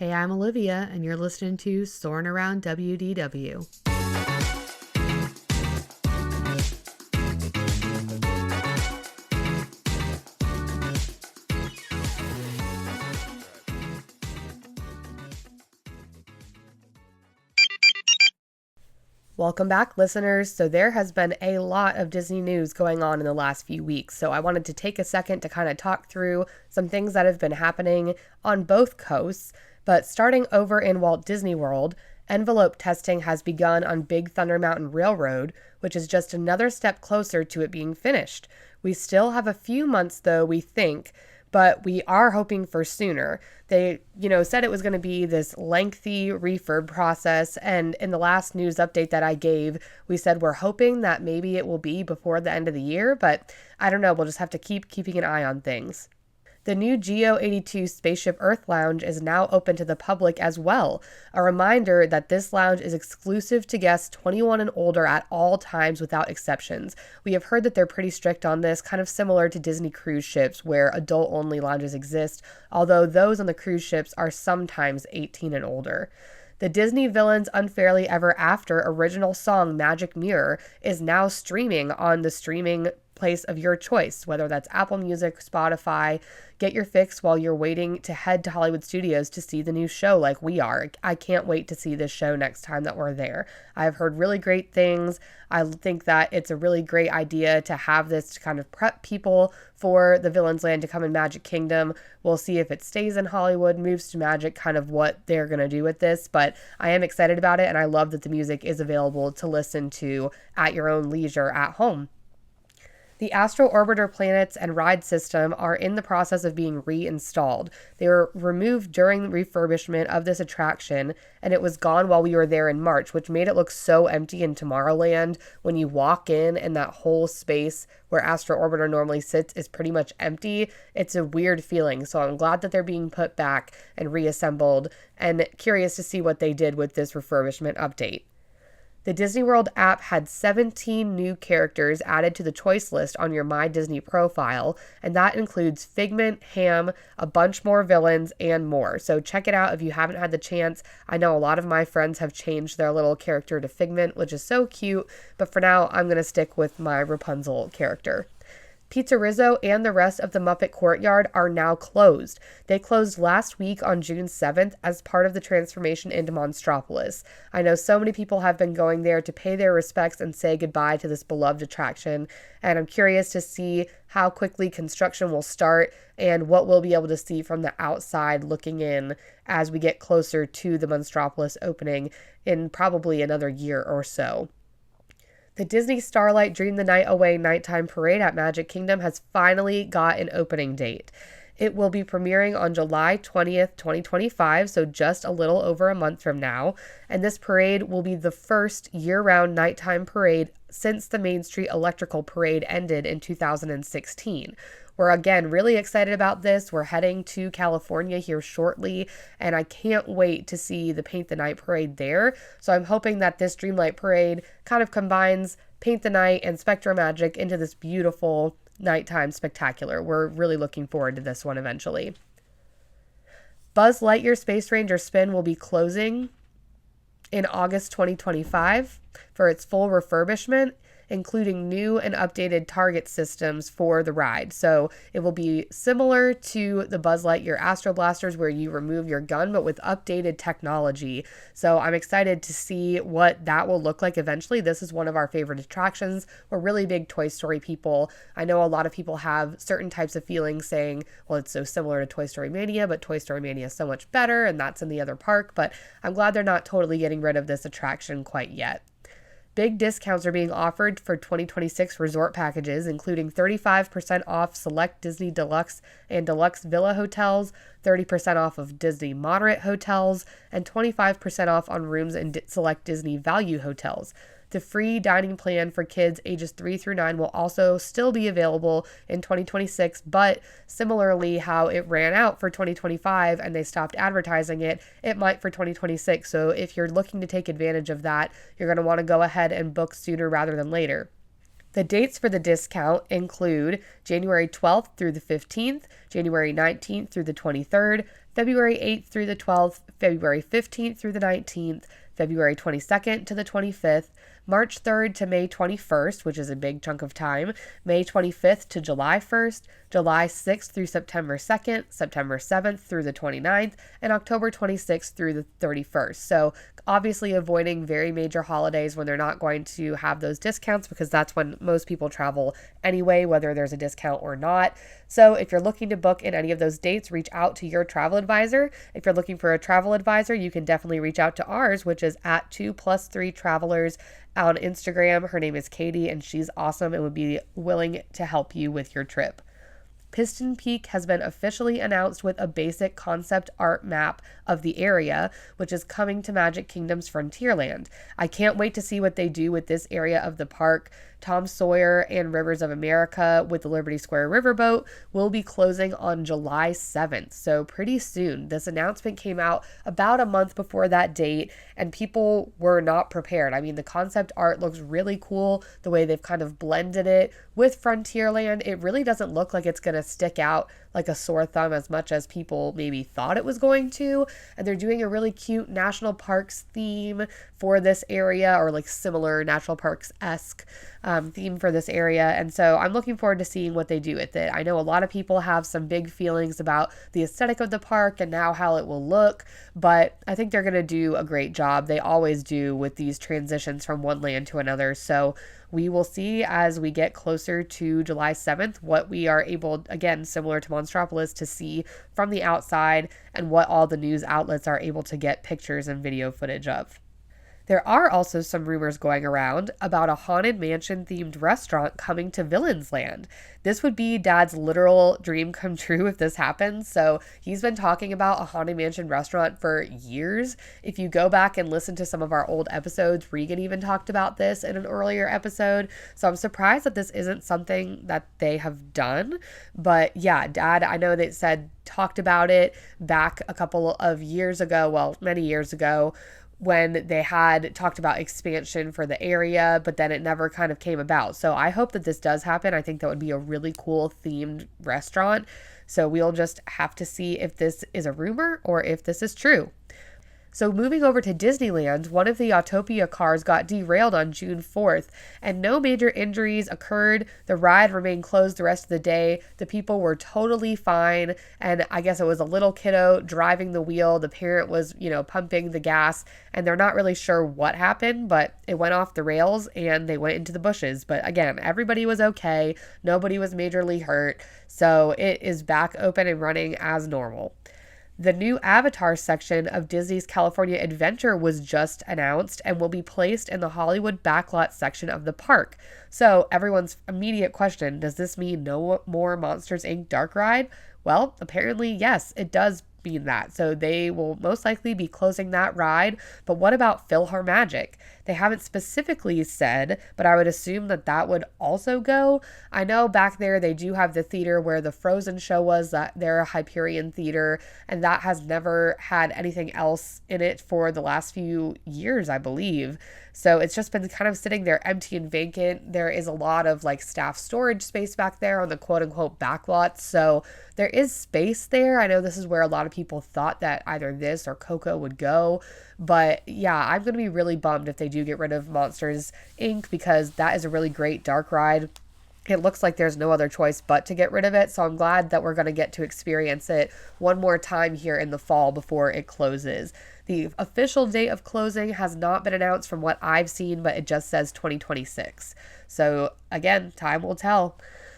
Hey, I'm Olivia, and you're listening to Soarin' Around WDW. Welcome back, listeners. So there has been a lot of Disney news going on in the last few weeks. So I wanted to take a second to kind of talk through some things that have been happening on both coasts. But starting over in Walt Disney World, envelope testing has begun on Big Thunder Mountain Railroad, which is just another step closer to it being finished. We still have a few months, though, we think, but we are hoping for sooner. They, said it was going to be this lengthy refurb process, and in the last news update that I gave, we said we're hoping that maybe it will be before the end of the year, but I don't know, we'll just have to keep keeping an eye on things. The new Geo 82 Spaceship Earth Lounge is now open to the public as well. A reminder that this lounge is exclusive to guests 21 and older at all times without exceptions. We have heard that they're pretty strict on this, kind of similar to Disney cruise ships where adult-only lounges exist, although those on the cruise ships are sometimes 18 and older. The Disney Villains Unfairly Ever After original song Magic Mirror is now streaming on the streaming place of your choice, whether that's Apple Music, Spotify. Get your fix while you're waiting to head to Hollywood Studios to see the new show like we are. I can't wait to see this show next time that we're there. I've heard really great things. I think that it's a really great idea to have this to kind of prep people for the Villains Land to come in Magic Kingdom. We'll see if it stays in Hollywood, moves to Magic, kind of what they're going to do with this, but I am excited about it, and I love that the music is available to listen to at your own leisure at home. The Astro Orbiter planets and ride system are in the process of being reinstalled. They were removed during the refurbishment of this attraction, and it was gone while we were there in March, which made it look so empty in Tomorrowland. When you walk in and that whole space where Astro Orbiter normally sits is pretty much empty, it's a weird feeling. So I'm glad that they're being put back and reassembled, and curious to see what they did with this refurbishment update. The Disney World app had 17 new characters added to the choice list on your My Disney profile, and that includes Figment, Ham, a bunch more villains, and more. So check it out if you haven't had the chance. I know a lot of my friends have changed their little character to Figment, which is so cute, but for now, I'm going to stick with my Rapunzel character. Pizza Rizzo and the rest of the Muppet Courtyard are now closed. They closed last week on June 7th as part of the transformation into Monstropolis. I know so many people have been going there to pay their respects and say goodbye to this beloved attraction, and I'm curious to see how quickly construction will start and what we'll be able to see from the outside looking in as we get closer to the Monstropolis opening in probably another year or so. The Disney Starlight Dream the Night Away nighttime parade at Magic Kingdom has finally got an opening date. It will be premiering on July 20th, 2025, so just a little over a month from now, and this parade will be the first year-round nighttime parade since the Main Street Electrical Parade ended in 2016. We're again really excited about this. We're heading to California here shortly, and I can't wait to see the Paint the Night parade there. So I'm hoping that this Dreamlight parade kind of combines Paint the Night and Spectrum Magic into this beautiful nighttime spectacular. We're really looking forward to this one eventually. Buzz Lightyear Space Ranger Spin will be closing in August 2025 for its full refurbishment, including new and updated target systems for the ride. So it will be similar to the Buzz Lightyear Astro Blasters where you remove your gun, but with updated technology. So I'm excited to see what that will look like eventually. This is one of our favorite attractions. We're really big Toy Story people. I know a lot of people have certain types of feelings saying, well, it's so similar to Toy Story Mania, but Toy Story Mania is so much better, and that's in the other park. But I'm glad they're not totally getting rid of this attraction quite yet. Big discounts are being offered for 2026 resort packages, including 35% off select Disney Deluxe and Deluxe Villa hotels, 30% off of Disney Moderate hotels, and 25% off on rooms in select Disney Value hotels. The free dining plan for kids ages 3 through 9 will also still be available in 2026, but similarly how it ran out for 2025 and they stopped advertising it, it might for 2026. So if you're looking to take advantage of that, you're going to want to go ahead and book sooner rather than later. The dates for the discount include January 12th through the 15th, January 19th through the 23rd, February 8th through the 12th, February 15th through the 19th, February 22nd to the 25th, March 3rd to May 21st, which is a big chunk of time, May 25th to July 1st, July 6th through September 2nd, September 7th through the 29th, and October 26th through the 31st. So obviously avoiding very major holidays when they're not going to have those discounts, because that's when most people travel anyway, whether there's a discount or not. So if you're looking to book in any of those dates, reach out to your travel advisor. If you're looking for a travel advisor, you can definitely reach out to ours, which is at 2+3 Travelers on Instagram. Her name is Katie, and she's awesome and would be willing to help you with your trip. Piston Peak has been officially announced with a basic concept art map of the area, which is coming to Magic Kingdom's Frontierland. I can't wait to see what they do with this area of the park. Tom Sawyer and Rivers of America with the Liberty Square Riverboat will be closing on July 7th, so pretty soon. This announcement came out about a month before that date, and people were not prepared. I mean, the concept art looks really cool, the way they've kind of blended it with Frontierland. It really doesn't look like it's going to stick out like a sore thumb as much as people maybe thought it was going to. And they're doing a really cute national parks theme for this area, or like similar national parks-esque theme for this area. And so I'm looking forward to seeing what they do with it. I know a lot of people have some big feelings about the aesthetic of the park and now how it will look, but I think they're going to do a great job. They always do with these transitions from one land to another. So we will see as we get closer to July 7th what we are able, again, similar to Monstropolis, to see from the outside, and what all the news outlets are able to get pictures and video footage of. There are also some rumors going around about a Haunted Mansion themed restaurant coming to Villains Land. This would be Dad's literal dream come true if this happens. So he's been talking about a Haunted Mansion restaurant for years. If you go back and listen to some of our old episodes, Regan even talked about this in an earlier episode. So I'm surprised that this isn't something that they have done. But yeah, Dad, I know they talked about it back a couple of years ago, well, many years ago, when they had talked about expansion for the area, but then it never kind of came about. So I hope that this does happen. I think that would be a really cool themed restaurant. So we'll just have to see if this is a rumor or if this is true. So moving over to Disneyland, one of the Autopia cars got derailed on June 4th, and no major injuries occurred. The ride remained closed the rest of the day. The people were totally fine, and I guess it was a little kiddo driving the wheel. The parent was, pumping the gas, and they're not really sure what happened, but it went off the rails and they went into the bushes. But again, everybody was okay. Nobody was majorly hurt, so it is back open and running as normal. The new Avatar section of Disney's California Adventure was just announced and will be placed in the Hollywood backlot section of the park. So everyone's immediate question, does this mean no more Monsters, Inc. Dark Ride? Well, apparently, yes, it does mean that. So they will most likely be closing that ride. But what about PhilharMagic? They haven't specifically said, but I would assume that that would also go. I know back there they do have the theater where the Frozen show was, that they're a Hyperion theater, and that has never had anything else in it for the last few years, I believe. So it's just been kind of sitting there empty and vacant. There is a lot of staff storage space back there on the quote unquote backlot. So there is space there. I know this is where a lot of people thought that either this or Coco would go. But yeah, I'm going to be really bummed if they do get rid of Monsters, Inc. because that is a really great dark ride. It looks like there's no other choice but to get rid of it. So I'm glad that we're going to get to experience it one more time here in the fall before it closes. The official date of closing has not been announced from what I've seen, but it just says 2026. So again, time will tell.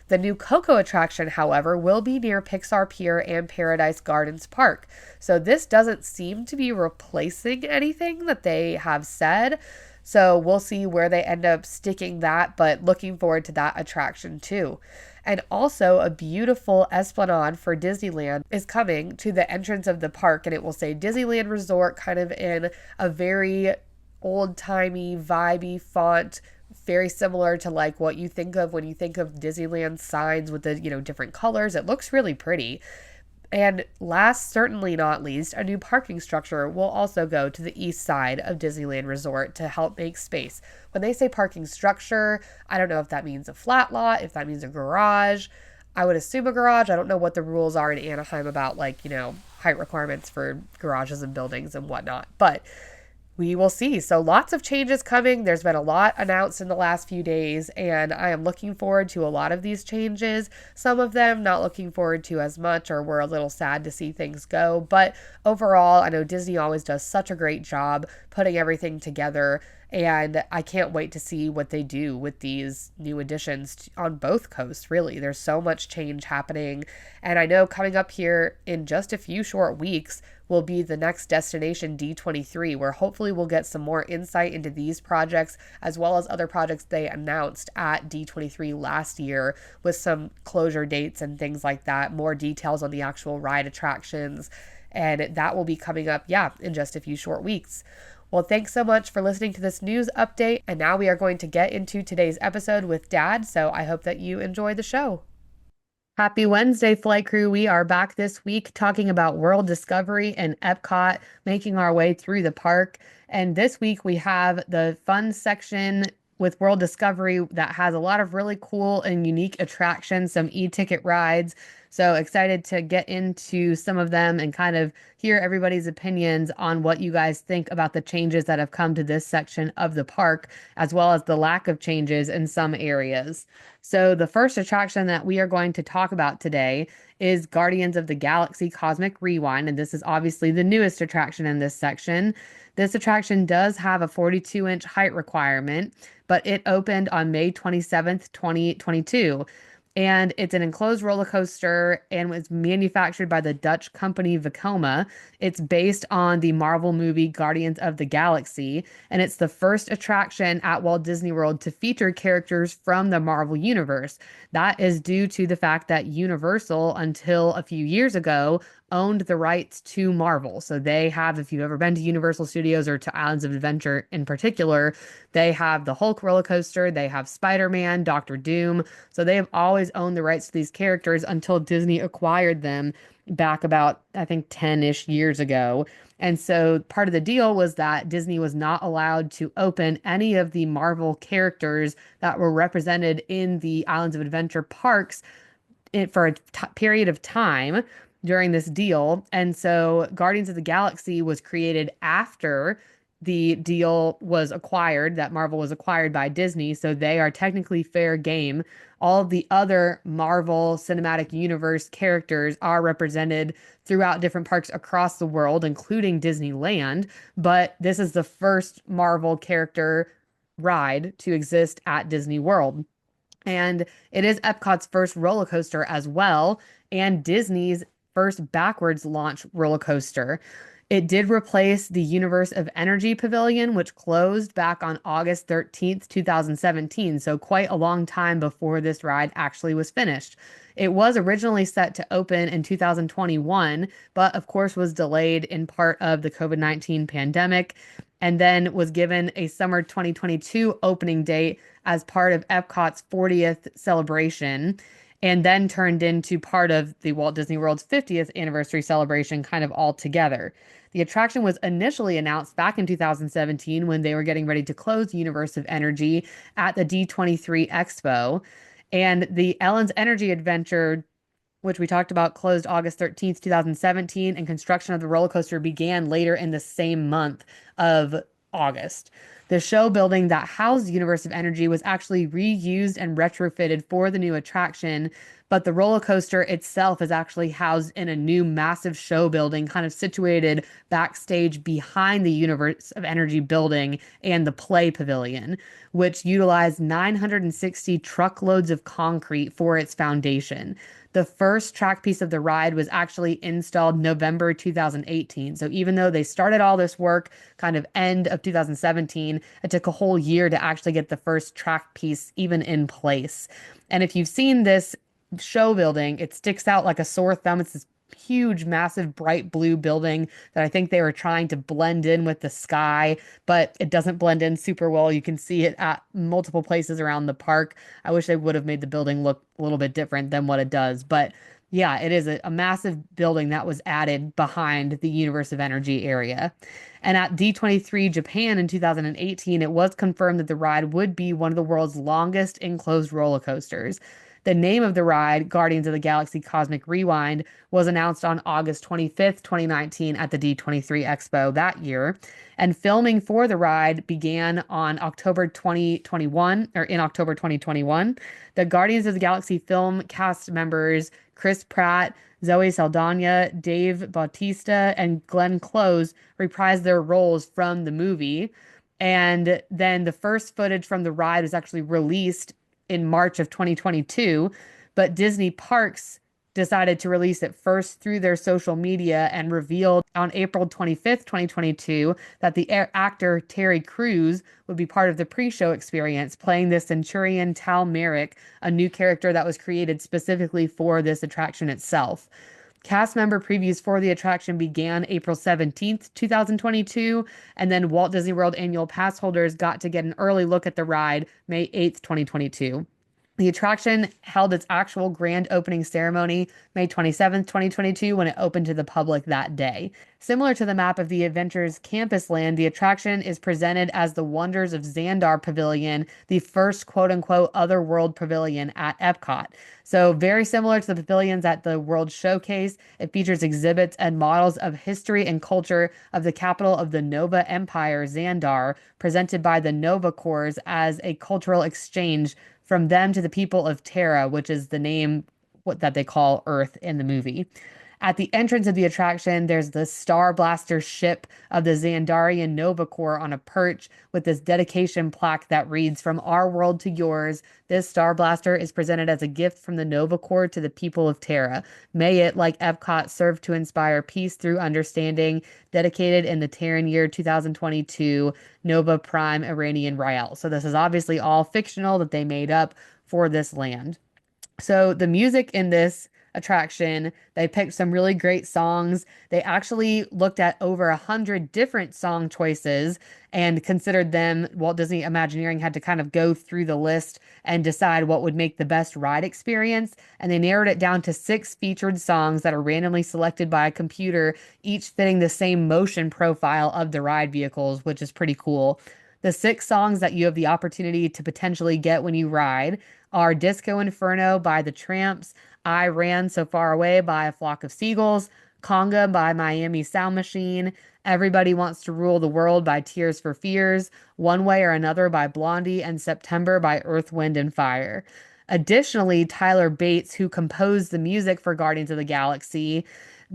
The new Coco attraction, however, will be near Pixar Pier and Paradise Gardens Park. So this doesn't seem to be replacing anything that they have said. So we'll see where they end up sticking that, but looking forward to that attraction too. And also a beautiful esplanade for Disneyland is coming to the entrance of the park, and it will say Disneyland Resort kind of in a very old-timey, vibey font, very similar to what you think of when you think of Disneyland signs with the, different colors. It looks really pretty. And last, certainly not least, a new parking structure will also go to the east side of Disneyland Resort to help make space. When they say parking structure, I don't know if that means a flat lot, if that means a garage. I would assume a garage. I don't know what the rules are in Anaheim about, like, height requirements for garages and buildings and whatnot. But we will see. So lots of changes coming. There's been a lot announced in the last few days, and I am looking forward to a lot of these changes. Some of them not looking forward to as much, or we're a little sad to see things go. But overall, I know Disney always does such a great job putting everything together, and I can't wait to see what they do with these new additions on both coasts, really. There's so much change happening. And I know coming up here in just a few short weeks will be the next destination, D23, where hopefully we'll get some more insight into these projects as well as other projects they announced at D23 last year, with some closure dates and things like that, more details on the actual ride attractions. And that will be coming up, in just a few short weeks. Well, thanks so much for listening to this news update. And now we are going to get into today's episode with Dad. So I hope that you enjoy the show. Happy Wednesday, flight crew. We are back this week talking about World Discovery and EPCOT, making our way through the park. And this week we have the fun section with World Discovery that has a lot of really cool and unique attractions, some e-ticket rides. So excited to get into some of them and kind of hear everybody's opinions on what you guys think about the changes that have come to this section of the park, as well as the lack of changes in some areas. So the first attraction that we are going to talk about today is Guardians of the Galaxy Cosmic Rewind, and this is obviously the newest attraction in this section. This attraction does have a 42-inch height requirement, but it opened on May 27th, 2022. And it's an enclosed roller coaster and was manufactured by the Dutch company Vekoma. It's based on the Marvel movie Guardians of the Galaxy, and it's the first attraction at Walt Disney World to feature characters from the Marvel Universe. That is due to the fact that Universal, until a few years ago, owned the rights to Marvel. So they have, if you've ever been to Universal Studios or to Islands of Adventure in particular, they have the Hulk roller coaster, they have Spider-Man, Doctor Doom. So they have always owned the rights to these characters until Disney acquired them back about, I think, 10-ish years ago. And so part of the deal was that Disney was not allowed to open any of the Marvel characters that were represented in the Islands of Adventure parks for a period of time during this deal. And so Guardians of the Galaxy was created after the deal was acquired, that Marvel was acquired by Disney. So they are technically fair game. All of the other Marvel Cinematic Universe characters are represented throughout different parks across the world, including Disneyland. But this is the first Marvel character ride to exist at Disney World. And it is Epcot's first roller coaster as well, and Disney's first backwards launch roller coaster. It did replace the Universe of Energy Pavilion, which closed back on August 13th, 2017, so quite a long time before this ride actually was finished. It was originally set to open in 2021, but of course was delayed in part of the COVID-19 pandemic, and then was given a summer 2022 opening date as part of Epcot's 40th celebration, and then turned into part of the Walt Disney World's 50th anniversary celebration, kind of all together. The attraction was initially announced back in 2017 when they were getting ready to close Universe of Energy at the D23 Expo. And the Ellen's Energy Adventure, which we talked about, closed August 13th, 2017, and construction of the roller coaster began later in the same month of August. The show building that housed Universe of Energy was actually reused and retrofitted for the new attraction, but the roller coaster itself is actually housed in a new massive show building, kind of situated backstage behind the Universe of Energy building and the Play Pavilion, which utilized 960 truckloads of concrete for its foundation. The first track piece of the ride was actually installed November 2018. So even though they started all this work kind of end of 2017, it took a whole year to actually get the first track piece even in place. And if you've seen this show building, it sticks out like a sore thumb. It's this huge, massive, bright blue building that I think they were trying to blend in with the sky, but it doesn't blend in super well. You can see it at multiple places around the park. I wish they would have made the building look a little bit different than what it does, but Yeah, it is a massive building that was added behind the Universe of Energy area. And at D23 Japan in 2018, it was confirmed that the ride would be one of the world's longest enclosed roller coasters. The name of the ride, Guardians of the Galaxy Cosmic Rewind, was announced on August 25th, 2019 at the D23 Expo that year. And filming for the ride began on October 2021, or in October 2021. The Guardians of the Galaxy film cast members Chris Pratt, Zoe Saldana, Dave Bautista, and Glenn Close reprised their roles from the movie. And then the first footage from the ride was actually released in March of 2022, but Disney Parks decided to release it first through their social media and revealed on April 25th, 2022, that the actor Terry Crews would be part of the pre-show experience, playing the Centurion Tal Merrick, a new character that was created specifically for this attraction itself. Cast member previews for the attraction began April 17th, 2022, and then Walt Disney World annual pass holders got to get an early look at the ride May 8th, 2022. The attraction held its actual grand opening ceremony May 27th, 2022, when it opened to the public that day. Similar to the map of the Adventures Campus Land, the attraction is presented as the Wonders of Xandar Pavilion, the first quote unquote otherworld pavilion at Epcot. So, very similar to the pavilions at the World Showcase, it features exhibits and models of history and culture of the capital of the Nova Empire, Xandar, presented by the Nova Corps as a cultural exchange from them to the people of Terra, which is the name that they call Earth in the movie. At the entrance of the attraction, there's the Star Blaster ship of the Xandarian Nova Corps on a perch with this dedication plaque that reads, "From our world to yours, this Star Blaster is presented as a gift from the Nova Corps to the people of Terra. May it, like Epcot, serve to inspire peace through understanding, dedicated in the Terran year 2022, Nova Prime Iranian Rael." So this is obviously all fictional that they made up for this land. So the music in this attraction, they picked some really great songs. They actually looked at over 100 different song choices and considered them. Walt Disney Imagineering had to kind of go through the list and decide what would make the best ride experience. And they narrowed it down to six featured songs that are randomly selected by a computer, each fitting the same motion profile of the ride vehicles, which is pretty cool. The six songs that you have the opportunity to potentially get when you ride are Disco Inferno by The Tramps, I Ran So Far Away by A Flock of Seagulls, Conga by Miami Sound Machine, Everybody Wants to Rule the World by Tears for Fears, One Way or Another by Blondie, and September by Earth, Wind, and Fire. Additionally, Tyler Bates, who composed the music for Guardians of the Galaxy,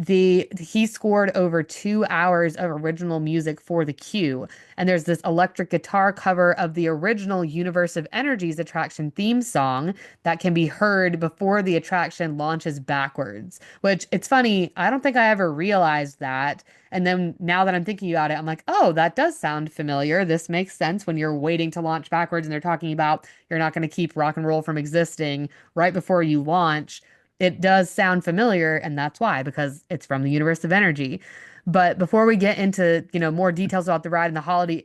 he scored over 2 hours of original music for the queue. And there's this electric guitar cover of the original Universe of Energy's attraction theme song that can be heard before the attraction launches backwards. Which it's funny, I don't think I ever realized that. And then now that I'm thinking about it, I'm like, oh, that does sound familiar. This makes sense when you're waiting to launch backwards and they're talking about you're not going to keep rock and roll from existing right before you launch. It does sound familiar, and that's why, because it's from the Universe of Energy. But before we get into, more details about the ride and the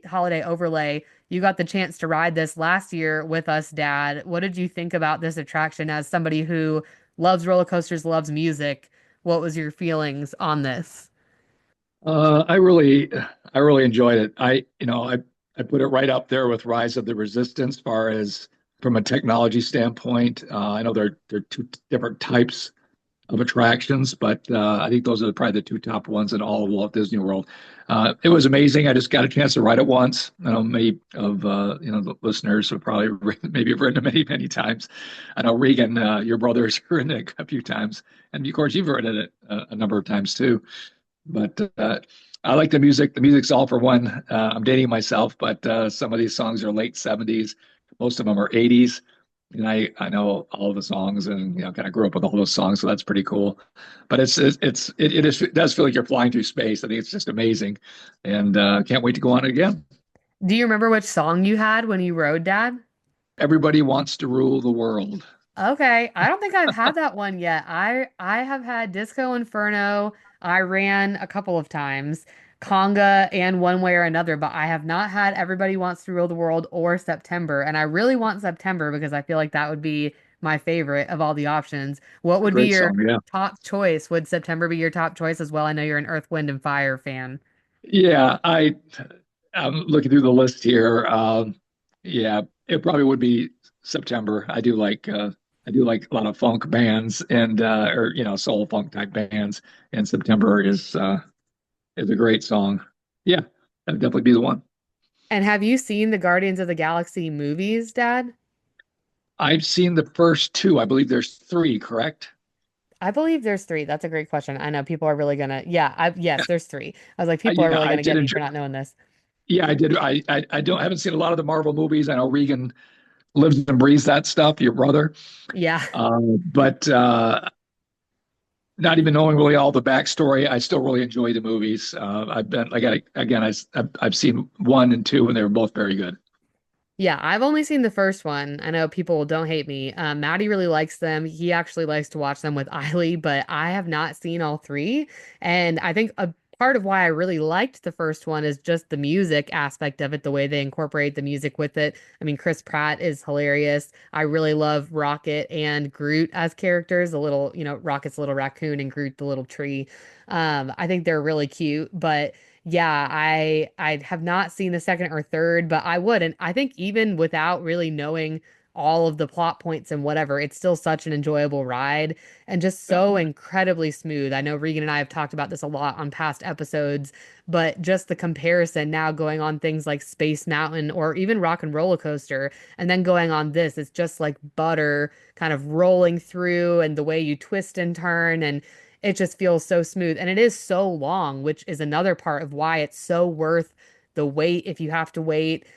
holiday overlay, you got the chance to ride this last year with us, Dad. What did you think about this attraction as somebody who loves roller coasters, loves music? What was your feelings on this? Uh, I really, I really enjoyed it. I put it right up there with Rise of the Resistance, far as from a technology standpoint. I know they're two different types of attractions, but I think those are probably the two top ones in all of Walt Disney World. It was amazing. I just got a chance to ride it once. I know many of the listeners have probably maybe have ridden it many, many times. I know Regan, your brother's ridden it a few times, and of course you've ridden it a number of times too. But I like the music. The music's all for one. I'm dating myself, but some of these songs are late 70s. Most of them are 80s. And I know all of the songs and kind of grew up with all those songs, so that's pretty cool. But it does feel like you're flying through space. I think it's just amazing, and can't wait to go on it again. Do you remember which song you had when you rode, Dad? Everybody wants to rule the world. Okay, I don't think I've had that one yet. I have had Disco Inferno. I ran a couple of times, Conga and One Way or Another, but I have not had Everybody Wants to Rule the World or September. And I really want September because I feel like that would be my favorite of all the options. What It's a would be great your song. Yeah. top choice? Would September be your top choice as well? I know you're an Earth, Wind, and Fire fan. Yeah. I'm looking through the list here. Yeah, it probably would be September. I do like a lot of funk bands and or soul funk type bands, and September is a great song. Yeah, that'd definitely be the one. And have you seen the Guardians of the Galaxy movies, Dad? I've seen the first two. I believe there's three, correct? I believe there's three. That's a great question. I know people are really gonna, yeah, yes, there's three. I was like, people are Yeah, really I gonna did get me enjoy. for not knowing this. Yeah, I did. I haven't seen a lot of the Marvel movies. I know Regan lives and breathes that stuff. Your brother, Yeah. but not even knowing really all the backstory, I still really enjoy the movies. I've been like again, I've seen one and two, and they were both very good. Yeah, I've only seen the first one. I know people don't hate me. Maddie really likes them. He actually likes to watch them with Eiley, but I have not seen all three. And I think a part of why I really liked the first one is just the music aspect of it, the way they incorporate the music with it. I mean, Chris Pratt is hilarious. I really love Rocket and Groot as characters, the little, Rocket's little raccoon and Groot the little tree. I think they're really cute, but yeah, I have not seen the second or third, but I would. And I think even without really knowing all of the plot points and whatever, it's still such an enjoyable ride and just so incredibly smooth. I know Regan and I have talked about this a lot on past episodes, but just the comparison now going on things like Space Mountain or even Rock and Roller Coaster, and then going on this, it's just like butter kind of rolling through and the way you twist and turn and it just feels so smooth. And it is so long, which is another part of why it's so worth the wait if you have to wait.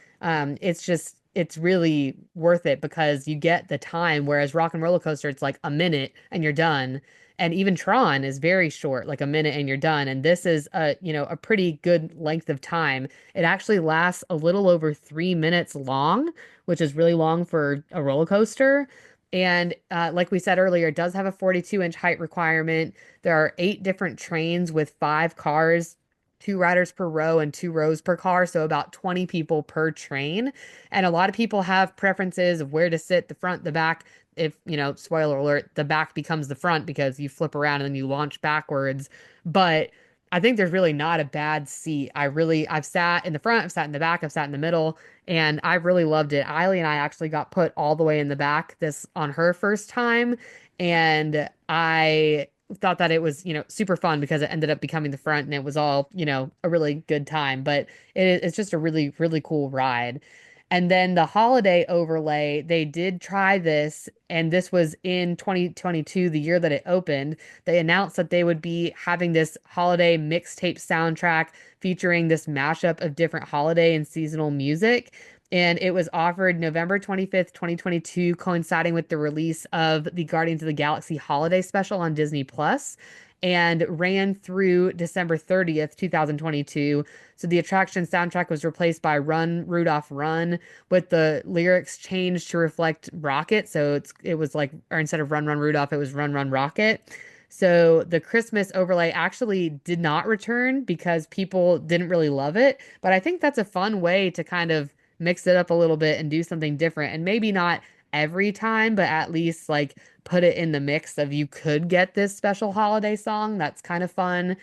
It's really worth it because you get the time. Whereas Rock and Roller Coaster, it's like a minute and you're done. And even Tron is very short, like a minute and you're done. And this is a pretty good length of time. It actually lasts a little over 3 minutes long, which is really long for a roller coaster. And like we said earlier, it does have a 42-inch height requirement. There are 8 different trains with 5 cars, 2 riders per row and 2 rows per car, so about 20 people per train. And a lot of people have preferences of where to sit, the front, the back. If, spoiler alert, the back becomes the front because you flip around and then you launch backwards. But I think there's really not a bad seat. I've sat in the front, I've sat in the back, I've sat in the middle, and I really loved it. Eiley and I actually got put all the way in the back this on her first time, and I thought that it was, super fun because it ended up becoming the front and it was all, a really good time. But it's just a really, really cool ride. And then the holiday overlay, they did try this, and this was in 2022, the year that it opened. They announced that they would be having this holiday mixtape soundtrack featuring this mashup of different holiday and seasonal music. And it was offered November 25th, 2022, coinciding with the release of the Guardians of the Galaxy holiday special on Disney Plus, and ran through December 30th, 2022. So the attraction soundtrack was replaced by Run, Rudolph, Run, with the lyrics changed to reflect Rocket. So it was like, or instead of Run, Run, Rudolph, it was Run, Run, Rocket. So the Christmas overlay actually did not return because people didn't really love it. But I think that's a fun way to kind of mix it up a little bit and do something different. And maybe not every time, but at least like put it in the mix of you could get this special holiday song. That's kind of fun.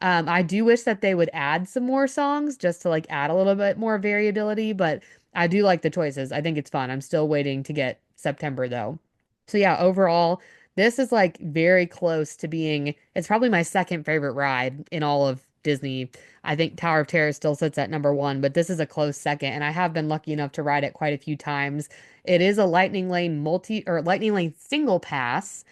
I do wish that they would add some more songs just to like add a little bit more variability, but I do like the choices. I think it's fun. I'm still waiting to get September though. So yeah, overall, this is like very close to being, it's probably my second favorite ride in all of Disney. I think Tower of Terror still sits at number one, but this is a close second, and I have been lucky enough to ride it quite a few times. It is a Lightning Lane single pass,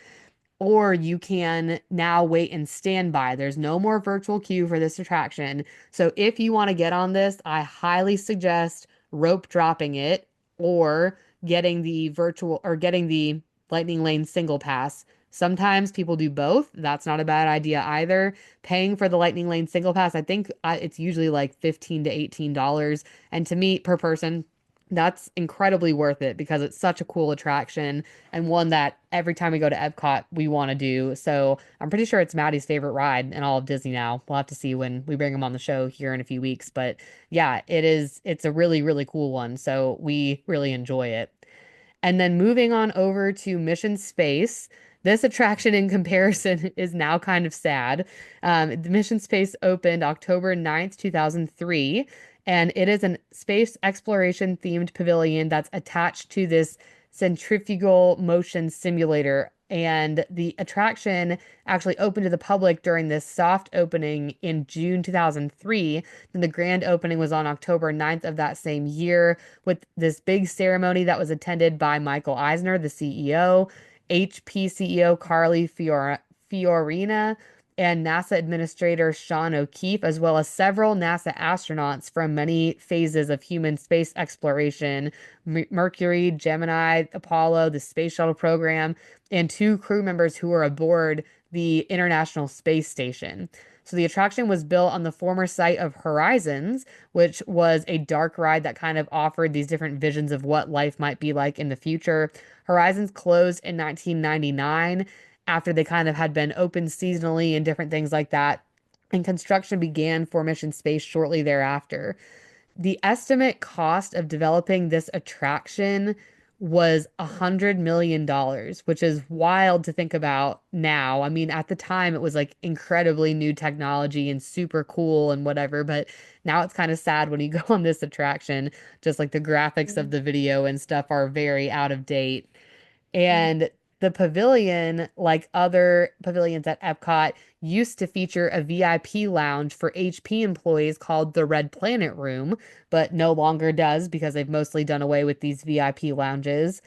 or you can now wait and stand by. There's no more virtual queue for this attraction. So if you want to get on this, I highly suggest rope dropping it or getting the Lightning Lane single pass. Sometimes people do both. That's not a bad idea either. Paying for the Lightning Lane single pass, I think it's usually like $15 to $18. And to me, per person, that's incredibly worth it because it's such a cool attraction and one that every time we go to Epcot, we want to do. So I'm pretty sure it's Maddie's favorite ride in all of Disney now. We'll have to see when we bring him on the show here in a few weeks. But yeah, it is, it's a really, really cool one. So we really enjoy it. And then moving on over to Mission Space. This attraction in comparison is now kind of sad. The Mission Space opened October 9th, 2003, and it is a space exploration themed pavilion that's attached to this centrifugal motion simulator. And the attraction actually opened to the public during this soft opening in June 2003. Then the grand opening was on October 9th of that same year with this big ceremony that was attended by Michael Eisner, the CEO, HP CEO Fiorina, and NASA Administrator Sean O'Keefe, as well as several NASA astronauts from many phases of human space exploration, Mercury, Gemini, Apollo, the Space Shuttle program, and two crew members who were aboard the International Space Station. So the attraction was built on the former site of Horizons, which was a dark ride that kind of offered these different visions of what life might be like in the future. Horizons closed in 1999 after they kind of had been open seasonally and different things like that. And construction began for Mission Space shortly thereafter. The estimate cost of developing this attraction was $100 million, which is wild to think about now. I mean, at the time, it was like incredibly new technology and super cool and whatever, but now it's kind of sad when you go on this attraction, just like the graphics of the video and stuff are very out of date. And the pavilion, like other pavilions at Epcot, used to feature a VIP lounge for HP employees called the Red Planet Room, but no longer does because they've mostly done away with these VIP lounges.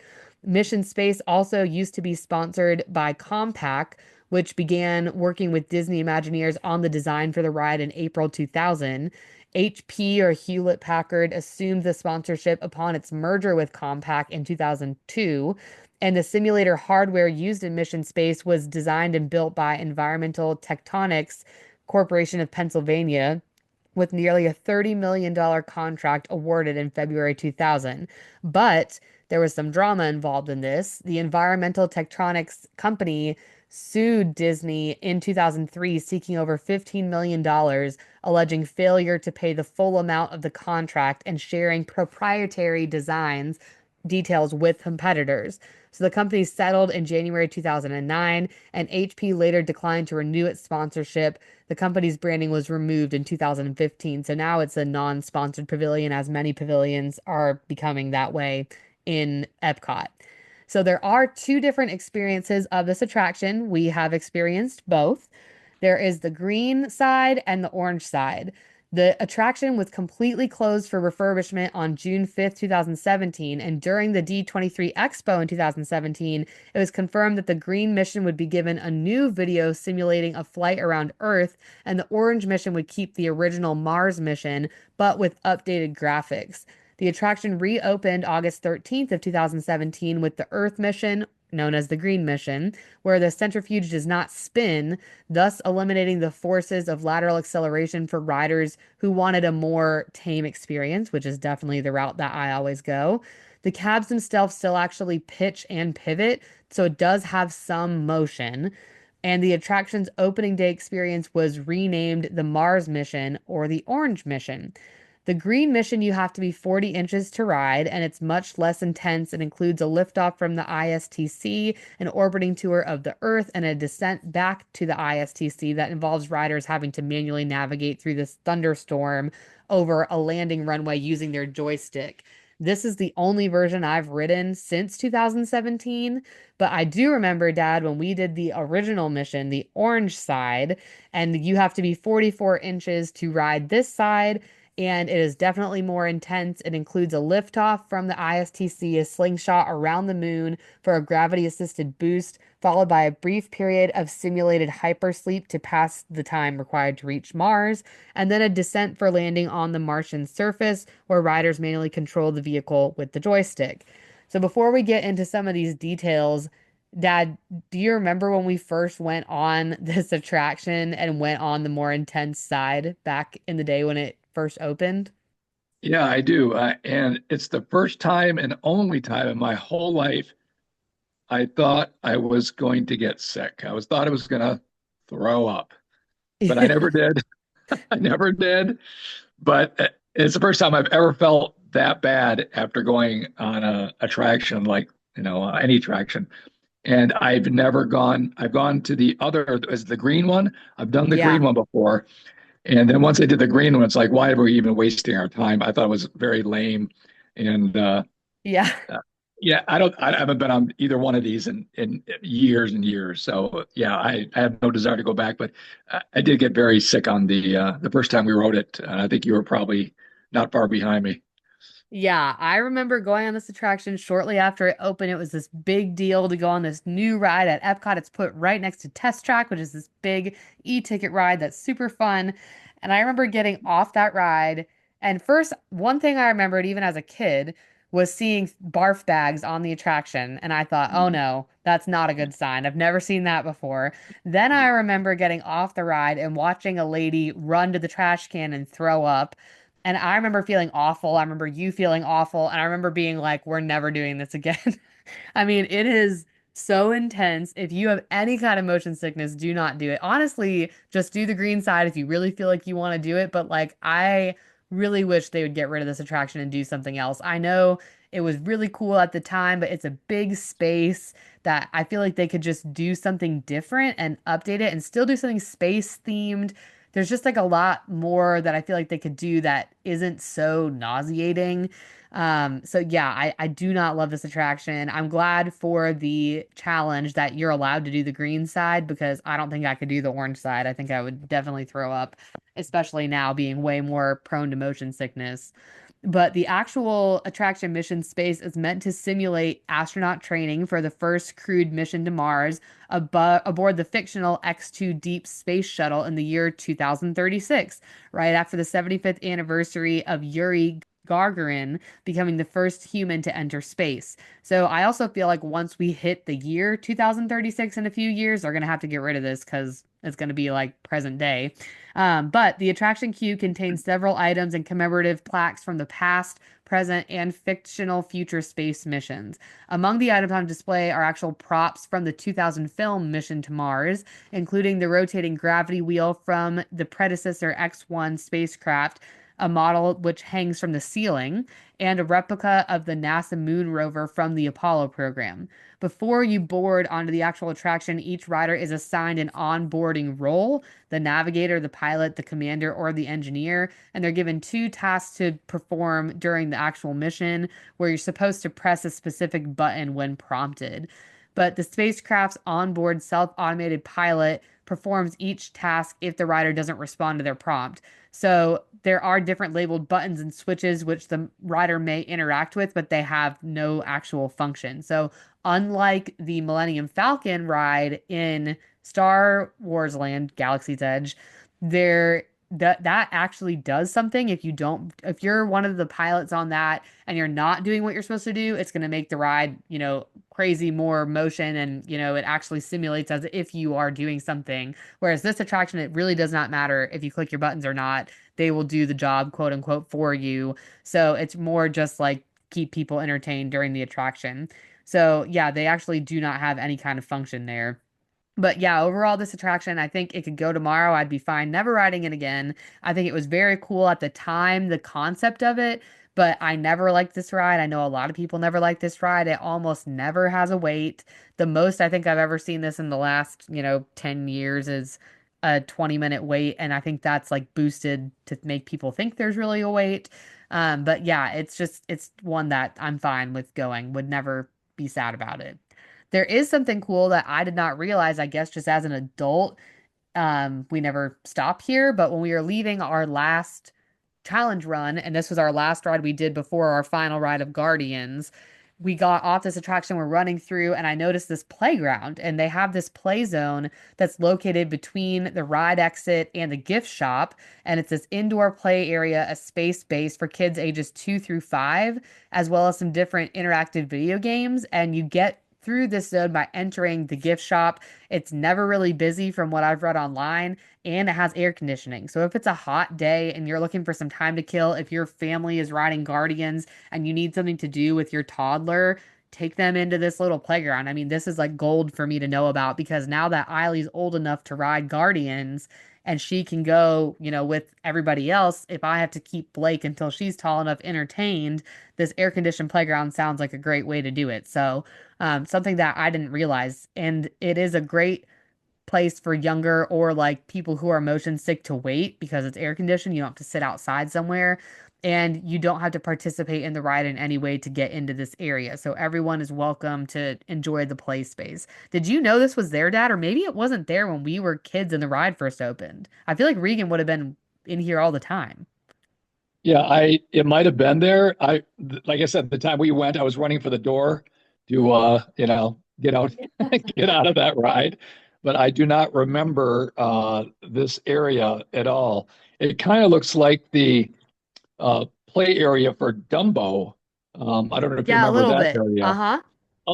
Mission Space also used to be sponsored by Compaq, which began working with Disney Imagineers on the design for the ride in April 2000. HP or Hewlett Packard assumed the sponsorship upon its merger with Compaq in 2002, and the simulator hardware used in Mission Space was designed and built by Environmental Tectonics Corporation of Pennsylvania, with nearly a $30 million contract awarded in February 2000. But there was some drama involved in this. The Environmental Tectonics company sued Disney in 2003, seeking over $15 million, alleging failure to pay the full amount of the contract and sharing proprietary designs details with competitors. So the company settled in January 2009, and HP later declined to renew its sponsorship. The company's branding was removed in 2015. So now it's a non-sponsored pavilion, as many pavilions are becoming that way in Epcot. So there are two different experiences of this attraction. We have experienced both. There is the green side and the orange side. The attraction was completely closed for refurbishment on June 5th, 2017, and during the D23 Expo in 2017, it was confirmed that the green mission would be given a new video simulating a flight around Earth, and the orange mission would keep the original Mars mission, but with updated graphics. The attraction reopened August 13th of 2017 with the Earth mission, known as the green mission, where the centrifuge does not spin, thus eliminating the forces of lateral acceleration for riders who wanted a more tame experience, which is definitely the route that I always go. The cabs themselves still actually pitch and pivot, so it does have some motion. And the attraction's opening day experience was renamed the Mars mission or the Orange mission. The green mission, you have to be 40 inches to ride, and it's much less intense. It includes a liftoff from the ISTC, an orbiting tour of the Earth, and a descent back to the ISTC that involves riders having to manually navigate through this thunderstorm over a landing runway using their joystick. This is the only version I've ridden since 2017, but I do remember, Dad, when we did the original mission, the orange side, and you have to be 44 inches to ride this side, and it is definitely more intense. It includes a liftoff from the ISTC, a slingshot around the moon for a gravity-assisted boost, followed by a brief period of simulated hypersleep to pass the time required to reach Mars, and then a descent for landing on the Martian surface, where riders manually control the vehicle with the joystick. So before we get into some of these details, Dad, do you remember when we first went on this attraction and went on the more intense side back in the day when it first opened? Yeah, I do. And it's the first time and only time in my whole life I thought I was going to get sick. Thought I was going to throw up, but I never did. I never did. But it's the first time I've ever felt that bad after going on a attraction like any attraction. And I've gone to the other, as the green one. I've done the green Yeah. one before. And then once I did the green one, it's like, why are we even wasting our time? I thought it was very lame. And Yeah. uh, yeah, I haven't been on either one of these in years and years. So yeah, I have no desire to go back, but I did get very sick on the first time we rode it. And I think you were probably not far behind me. Yeah, I remember going on this attraction shortly after it opened. It was this big deal to go on this new ride at Epcot. It's put right next to Test Track, which is this big e-ticket ride that's super fun. And I remember getting off that ride. And first, one thing I remembered, even as a kid, was seeing barf bags on the attraction. And I thought, oh no, that's not a good sign. I've never seen that before. Then I remember getting off the ride and watching a lady run to the trash can and throw up. And I remember feeling awful. I remember you feeling awful. And I remember being like, we're never doing this again. I mean, it is so intense. If you have any kind of motion sickness, do not do it. Honestly, just do the green side if you really feel like you want to do it. But like, I really wish they would get rid of this attraction and do something else. I know it was really cool at the time, but it's a big space that I feel like they could just do something different and update it and still do something space themed. There's just like a lot more that I feel like they could do that isn't so nauseating. So yeah, I do not love this attraction. I'm glad for the challenge that you're allowed to do the green side because I don't think I could do the orange side. I think I would definitely throw up, especially now being way more prone to motion sickness. But the actual attraction mission space is meant to simulate astronaut training for the first crewed mission to Mars aboard the fictional X-2 Deep Space Shuttle in the year 2036, right after the 75th anniversary of Yuri Gagarin becoming the first human to enter space. So I also feel like once we hit the year 2036 in a few years, they're going to have to get rid of this because it's going to be like present day. But the attraction queue contains several items and commemorative plaques from the past, present, and fictional future space missions. Among the items on display are actual props from the 2000 film Mission to Mars, including the rotating gravity wheel from the predecessor X-1 spacecraft, a model which hangs from the ceiling, and a replica of the NASA moon rover from the Apollo program. Before you board onto the actual attraction, each rider is assigned an onboarding role: the navigator, the pilot, the commander, or the engineer. And they're given two tasks to perform during the actual mission, where you're supposed to press a specific button when prompted. But the spacecraft's onboard self-automated pilot performs each task if the rider doesn't respond to their prompt. So there are different labeled buttons and switches which the rider may interact with, but they have no actual function. So unlike the Millennium Falcon ride in Star Wars Land, Galaxy's Edge, there that actually does something. If you're one of the pilots on that and you're not doing what you're supposed to do, it's going to make the ride, crazy more motion, and it actually simulates as if you are doing something. Whereas this attraction, it really does not matter if you click your buttons or not. They will do the job, quote unquote, for you. So it's more just like keep people entertained during the attraction. So yeah, they actually do not have any kind of function there. But yeah, overall, this attraction, I think it could go tomorrow. I'd be fine never riding it again. I think it was very cool at the time, the concept of it, but I never liked this ride. I know a lot of people never like this ride. It almost never has a wait. The most I think I've ever seen this in the last, 10 years is a 20-minute wait. And I think that's like boosted to make people think there's really a wait. But yeah, it's one that I'm fine with going, would never be sad about it. There is something cool that I did not realize, I guess, just as an adult. We never stop here, but when we were leaving our last challenge run, and this was our last ride we did before our final ride of Guardians, we got off this attraction, we're running through, and I noticed this playground, and they have this play zone that's located between the ride exit and the gift shop, and it's this indoor play area, a space base for kids ages 2 through 5, as well as some different interactive video games, and you get through this zone by entering the gift shop. It's never really busy from what I've read online, and it has air conditioning. So if it's a hot day and you're looking for some time to kill, if your family is riding Guardians and you need something to do with your toddler, take them into this little playground. I mean, this is like gold for me to know about because now that Eileen's old enough to ride Guardians, and she can go, with everybody else. If I have to keep Blake until she's tall enough entertained, this air conditioned playground sounds like a great way to do it. So, something that I didn't realize. And it is a great place for younger or like people who are motion sick to wait because it's air conditioned. You don't have to sit outside somewhere and you don't have to participate in the ride in any way to get into this area. So everyone is welcome to enjoy the play space. Did you know this was there, Dad? Or maybe it wasn't there when we were kids and the ride first opened. I feel like Regan would have been in here all the time. Yeah, it might have been there. Like I said, the time we went, I was running for the door to get out get out of that ride. But I do not remember this area at all. It kind of looks like the play area for Dumbo. I don't know if you Yeah, a remember little that bit. area. Uh-huh.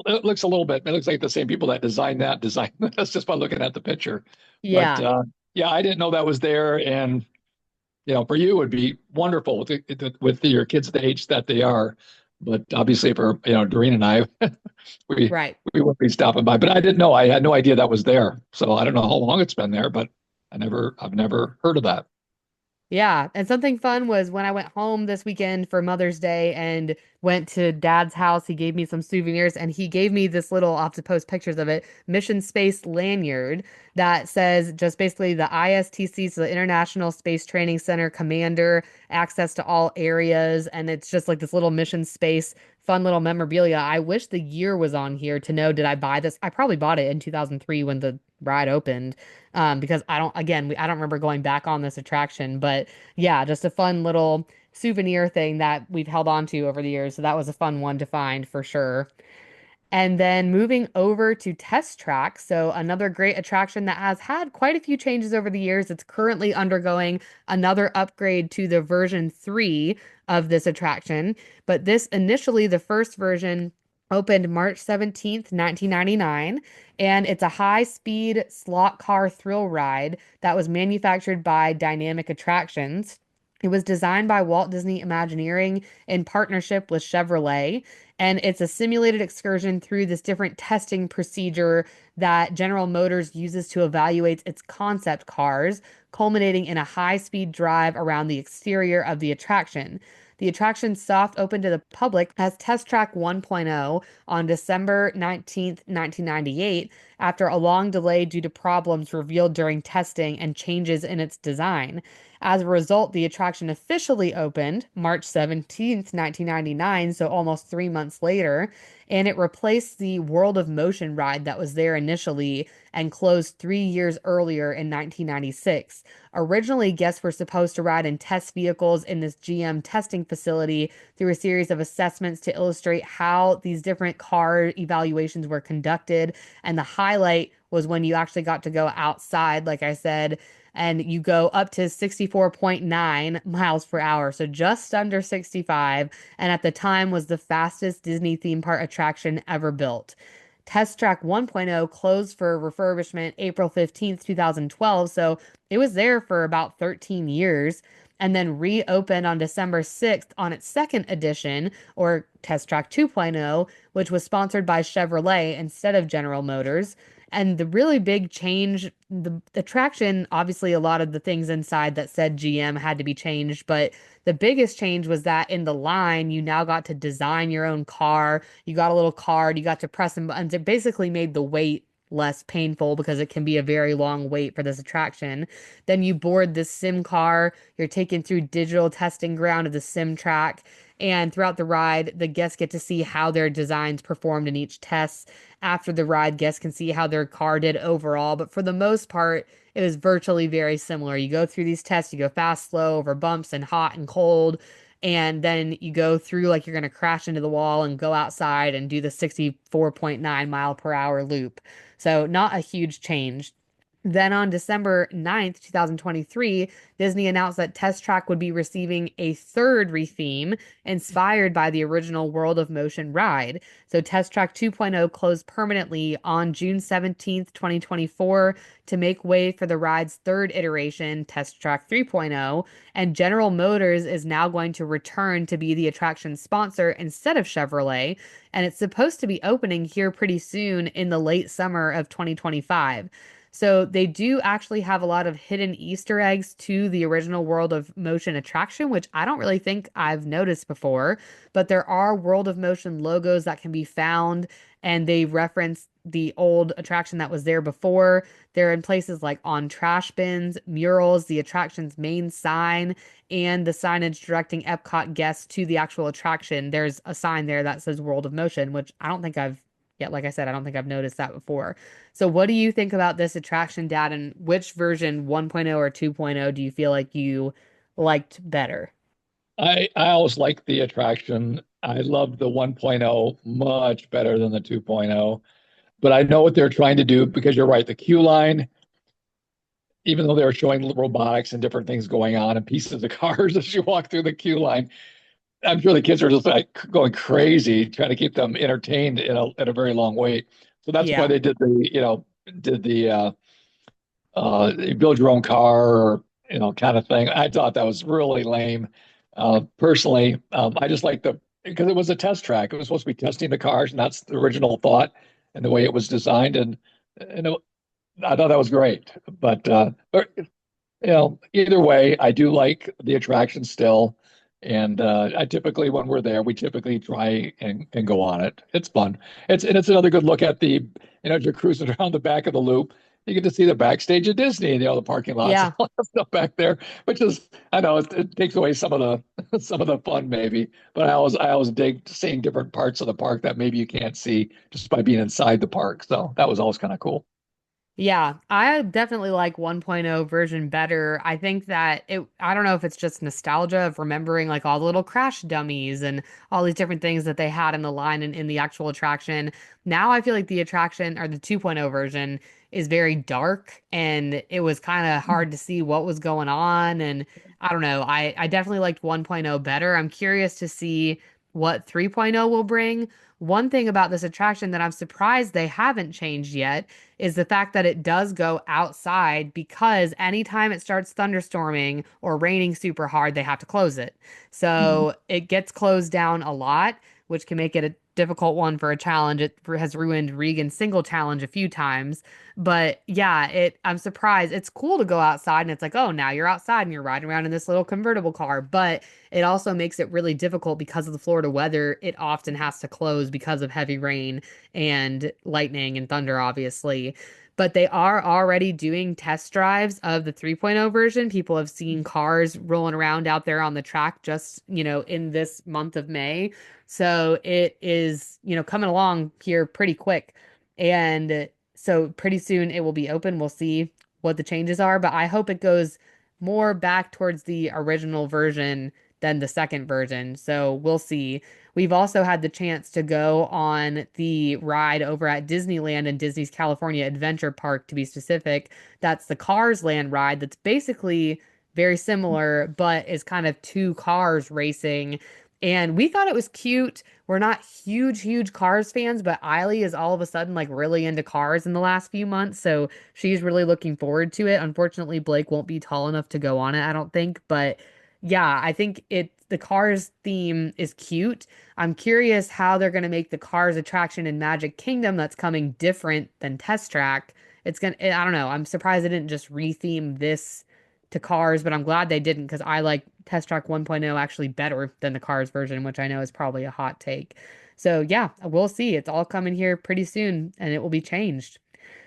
It looks a little bit. It looks like the same people that designed that design. That's just by looking at the picture. But Yeah. yeah, I didn't know that was there. And for you, it would be wonderful with your kids the age that they are. But obviously, for Doreen and I, we Right. we wouldn't be stopping by. But I didn't know. I had no idea that was there. So I don't know how long it's been there, but I've never heard of that. Yeah, and something fun was when I went home this weekend for Mother's Day and went to Dad's house. He gave me some souvenirs and he gave me this little, I'll have to post pictures of it, Mission Space lanyard that says just basically the ISTC, so the International Space Training Center Commander, access to all areas. And it's just like this little Mission Space fun little memorabilia. I wish the year was on here to know, did I buy this? I probably bought it in 2003 when the ride opened. Because I don't remember going back on this attraction, but yeah, just a fun little souvenir thing that we've held on to over the years. So that was a fun one to find for sure. And then moving over to Test Track. So, another great attraction that has had quite a few changes over the years. It's currently undergoing another upgrade to the version 3 of this attraction. But this initially, the first version opened March 17th, 1999. And it's a high-speed slot car thrill ride that was manufactured by Dynamic Attractions. It was designed by Walt Disney Imagineering in partnership with Chevrolet, and it's a simulated excursion through this different testing procedure that General Motors uses to evaluate its concept cars, culminating in a high-speed drive around the exterior of the attraction. The attraction soft opened to the public as Test Track 1.0 on December 19th, 1998, after a long delay due to problems revealed during testing and changes in its design. As a result, the attraction officially opened March 17th, 1999, so almost 3 months later, and it replaced the World of Motion ride that was there initially and closed 3 years earlier in 1996. Originally, guests were supposed to ride in test vehicles in this GM testing facility through a series of assessments to illustrate how these different car evaluations were conducted. And the highlight was when you actually got to go outside, like I said, and you go up to 64.9 miles per hour, so just under 65, and at the time was the fastest Disney theme park attraction ever built. Test Track 1.0 closed for refurbishment April 15th, 2012, so it was there for about 13 years and then reopened on December 6th on its second edition, or Test Track 2.0, which was sponsored by Chevrolet instead of General Motors. And the really big change, the attraction, obviously, a lot of the things inside that said GM had to be changed, but the biggest change was that in the line, you now got to design your own car. You got a little card, you got to press some buttons. It basically made the wait less painful because it can be a very long wait for this attraction. Then you board this sim car, you're taken through digital testing ground of the sim track. And throughout the ride, the guests get to see how their designs performed in each test. After the ride, guests can see how their car did overall. But for the most part, it was virtually very similar. You go through these tests, you go fast, slow, over bumps, and hot and cold. And then you go through like you're going to crash into the wall and go outside and do the 64.9 mile per hour loop. So, not a huge change. Then on December 9th, 2023, Disney announced that Test Track would be receiving a third retheme inspired by the original World of Motion ride. So Test Track 2.0 closed permanently on June 17th, 2024 to make way for the ride's third iteration, Test Track 3.0, and General Motors is now going to return to be the attraction's sponsor instead of Chevrolet, and it's supposed to be opening here pretty soon in the late summer of 2025. So they do actually have a lot of hidden Easter eggs to the original World of Motion attraction, which I don't really think I've noticed before. But there are World of Motion logos that can be found, and they reference the old attraction that was there before. They're in places like on trash bins, murals, the attraction's main sign, and the signage directing Epcot guests to the actual attraction. There's a sign there that says World of Motion, which I don't think I've, yeah, like I said, I don't think I've noticed that before. So what do you think about this attraction, Dad, and which version 1.0 or 2.0 do you feel like you liked better? I always liked the attraction. I loved the 1.0 much better than the 2.0. But I know what they're trying to do because you're right. The queue line, even though they're showing robotics and different things going on and pieces of cars as you walk through the queue line, I'm sure the kids are just like going crazy trying to keep them entertained in a very long wait. So that's why Yeah. they did the you build your own car or kind of thing. I thought that was really lame. Personally, I just like the because it was a test track. It was supposed to be testing the cars, and that's the original thought and the way it was designed. And I thought that was great. But either way, I do like the attraction still. And I typically, when we're there, we typically try and go on it. It's fun. It's another good look at as you're cruising around the back of the loop, you get to see the backstage of Disney, the parking lots and Yeah. all that stuff back there, which is, I know it takes away some of the some of the fun maybe, but I always dig seeing different parts of the park that maybe you can't see just by being inside the park. So that was always kind of cool. Yeah, I definitely like 1.0 version better. I think that I don't know if it's just nostalgia of remembering like all the little crash dummies and all these different things that they had in the line and in the actual attraction. Now I feel like the attraction or the 2.0 version is very dark and it was kind of hard to see what was going on. And I don't know, I definitely liked 1.0 better. I'm curious to see what 3.0 will bring. One thing about this attraction that I'm surprised they haven't changed yet is the fact that it does go outside because anytime it starts thunderstorming or raining super hard, they have to close it. Mhm. So it gets closed down a lot, which can make it a difficult one for a challenge. It has ruined Regan's single challenge a few times. But yeah, I'm surprised. It's cool to go outside and it's like, oh, now you're outside and you're riding around in this little convertible car. But it also makes it really difficult because of the Florida weather. It often has to close because of heavy rain and lightning and thunder, obviously. But they are already doing test drives of the 3.0 version. People have seen cars rolling around out there on the track just, in this month of May. So it is, coming along here pretty quick. And so pretty soon it will be open. We'll see what the changes are, but I hope it goes more back towards the original version than the second version. So we'll see. We've also had the chance to go on the ride over at Disneyland and Disney's California Adventure Park, to be specific. That's the Cars Land ride that's basically very similar, but is kind of two cars racing. And we thought it was cute. We're not huge, huge Cars fans, but Eiley is all of a sudden like really into cars in the last few months. So she's really looking forward to it. Unfortunately, Blake won't be tall enough to go on it, I don't think. But yeah, I think the Cars theme is cute. I'm curious how they're going to make the Cars attraction in Magic Kingdom that's coming different than Test Track. I don't know. I'm surprised they didn't just retheme this to Cars, but I'm glad they didn't because I like Test Track 1.0 actually better than the Cars version, which I know is probably a hot take. So yeah, we'll see. It's all coming here pretty soon and it will be changed.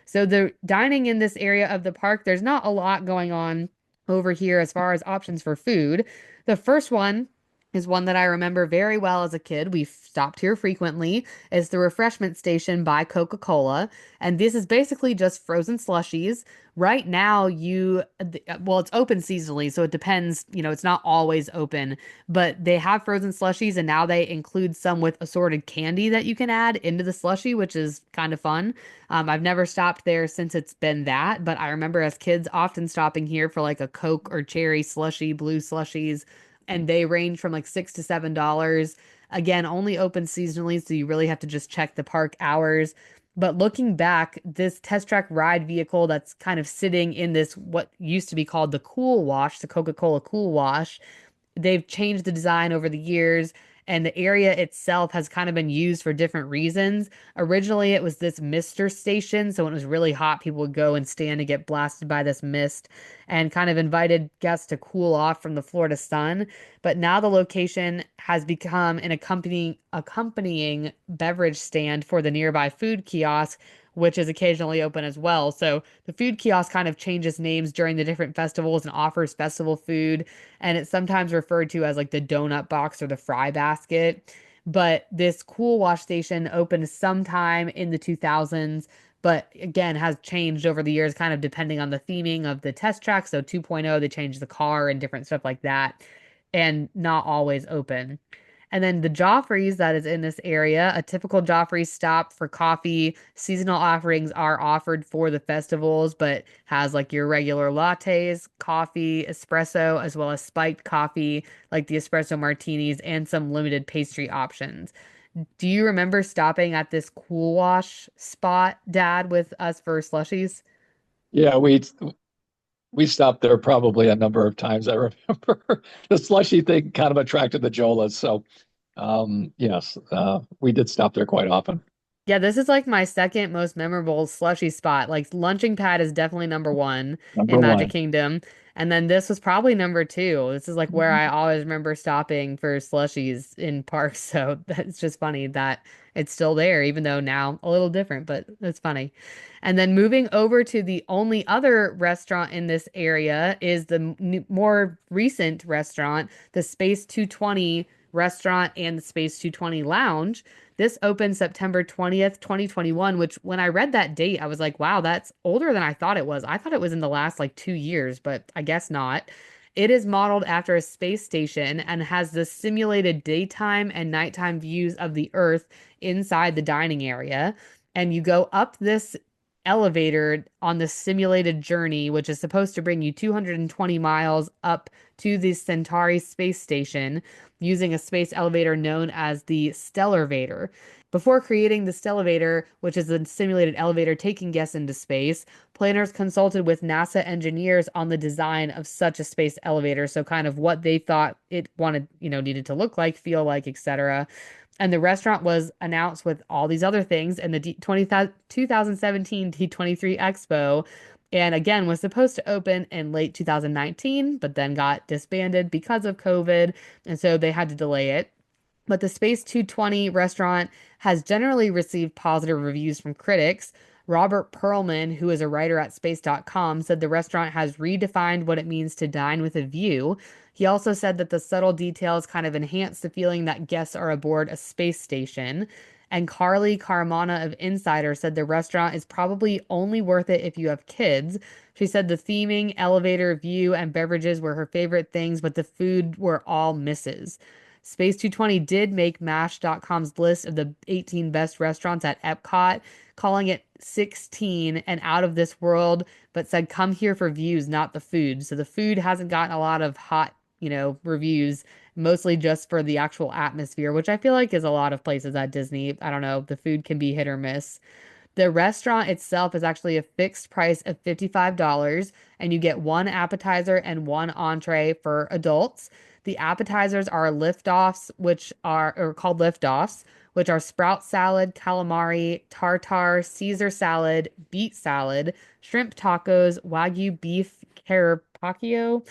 So the dining in this area of the park, there's not a lot going on over here as far as options for food. The first one is one that I remember very well as a kid. We've stopped here frequently. It's the refreshment station by Coca-Cola, and this is basically just frozen slushies. Right now, well, it's open seasonally, so it depends. It's not always open, but they have frozen slushies, and now they include some with assorted candy that you can add into the slushie, which is kind of fun. I've never stopped there since it's been that, but I remember as kids often stopping here for like a Coke or cherry slushie, blue slushies, and they range from like $6 to $7. Again, only open seasonally, so you really have to just check the park hours. But looking back, this test track ride vehicle that's kind of sitting in this what used to be called the Cool Wash, the Coca-Cola Cool Wash, they've changed the design over the years And the area itself has kind of been used for different reasons. Originally, it was this mister station. So when it was really hot, people would go and stand to get blasted by this mist and kind of invited guests to cool off from the Florida sun. But now the location has become an accompanying beverage stand for the nearby food kiosk, which is occasionally open as well. So the food kiosk kind of changes names during the different festivals and offers festival food. And it's sometimes referred to as like the donut box or the fry basket. But this cool wash station opened sometime in the 2000s, but again has changed over the years, kind of depending on the theming of the test track. So 2.0, they changed the car and different stuff like that, and not always open. And then the Joffrey's that is in this area, a typical Joffrey's stop for coffee. Seasonal offerings are offered for the festivals, but has like your regular lattes, coffee, espresso, as well as spiked coffee, like the espresso martinis, and some limited pastry options. Do you remember stopping at this Cool Wash spot, Dad, with us for slushies? Yeah, we stopped there probably a number of times. I remember the slushy thing kind of attracted the Jolas. So yes, we did stop there quite often. Yeah, this is like my second most memorable slushy spot. Like Lunching Pad is definitely number one in Number Magic one. Kingdom. And then this was probably number two. This is like where I always remember stopping for slushies in parks. So that's just funny that it's still there, even though now a little different, but it's funny. And then moving over to the only other restaurant in this area is the more recent restaurant, the Space 220 restaurant and the Space 220 Lounge. This opened September 20th, 2021, which when I read that date, I was like, wow, that's older than I thought it was. I thought it was in the last like 2 years, but I guess not. It is modeled after a space station and has the simulated daytime and nighttime views of the Earth inside the dining area. And you go up this elevator on the simulated journey, which is supposed to bring you 220 miles up to the Centauri space station using a space elevator known as the Stellarvator. Before creating the Stellarvator, which is a simulated elevator taking guests into space, planners consulted with NASA engineers on the design of such a space elevator. So kind of what they thought it wanted, needed to look like, feel like, etc. And the restaurant was announced with all these other things in the 2017 D23 Expo. And again, was supposed to open in late 2019, but then got disbanded because of COVID. And so they had to delay it. But the Space 220 restaurant has generally received positive reviews from critics. Robert Perlman, who is a writer at space.com, said the restaurant has redefined what it means to dine with a view. He also said that the subtle details kind of enhance the feeling that guests are aboard a space station. And Carly Carmona of Insider said the restaurant is probably only worth it if you have kids. She said the theming, elevator view, and beverages were her favorite things, but the food were all misses. Space 220 did make MASH.com's list of the 18 best restaurants at EPCOT, calling it 16 and out of this world, but said come here for views, not the food. So the food hasn't gotten a lot of hot, reviews, mostly just for the actual atmosphere, which I feel like is a lot of places at Disney. I don't know, the food can be hit or miss. The restaurant itself is actually a fixed price of $55, and you get one appetizer and one entree for adults. The appetizers are liftoffs, which are or called liftoffs, which are sprout salad, calamari, tartar, Caesar salad, beet salad, shrimp tacos, wagyu beef carpaccio.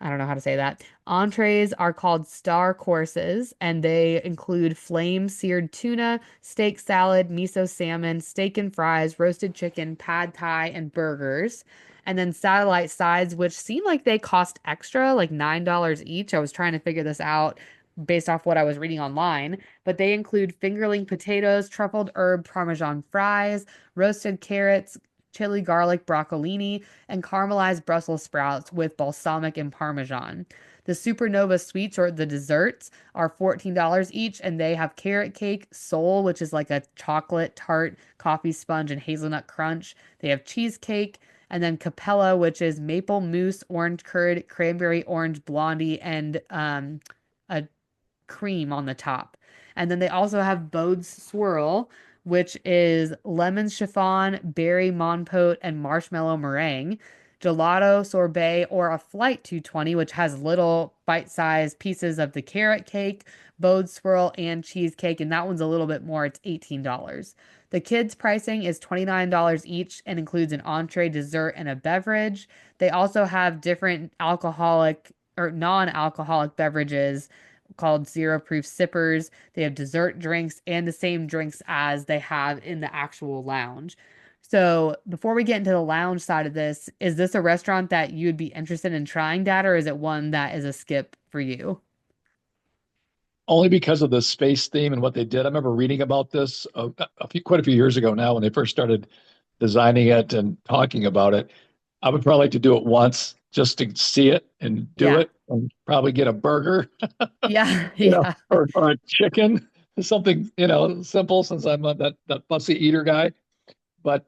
I don't know how to say that. Entrees are called star courses, and they include flame seared tuna, steak salad, miso salmon, steak and fries, roasted chicken, pad thai, and burgers. And then satellite sides, which seem like they cost extra, like $9 each. I was trying to figure this out based off what I was reading online, but they include fingerling potatoes, truffled herb parmesan fries, roasted carrots, chili garlic broccolini, and caramelized Brussels sprouts with balsamic and parmesan. The Supernova sweets or the desserts are $14 each, and they have carrot cake, Soul, which is like a chocolate tart, coffee sponge, and hazelnut crunch. They have cheesecake, and then Capella, which is maple mousse, orange curd, cranberry orange blondie, and a cream on the top. And then they also have Bode's Swirl, which is lemon chiffon, berry mon pote, and marshmallow meringue. gelato, sorbet, or a flight 220, which has little bite-sized pieces of the carrot cake, Bode swirl, and cheesecake. And that one's a little bit more. It's $18. The kids' pricing is $29 each and includes an entree, dessert, and a beverage. They also have different alcoholic or non-alcoholic beverages called zero proof sippers. They have dessert drinks and the same drinks as they have in the actual lounge. So, before we get into the lounge side of this, is this a restaurant that you'd be interested in trying, Dad, or is it one that is a skip for you? Only because of the space theme and what they did. I remember reading about this quite a few years ago now when they first started designing it and talking about it. I would probably like to do it once just to see it and do Yeah. it and probably get a burger, Yeah. Yeah. or a chicken, something, simple since I'm not that fussy eater guy. But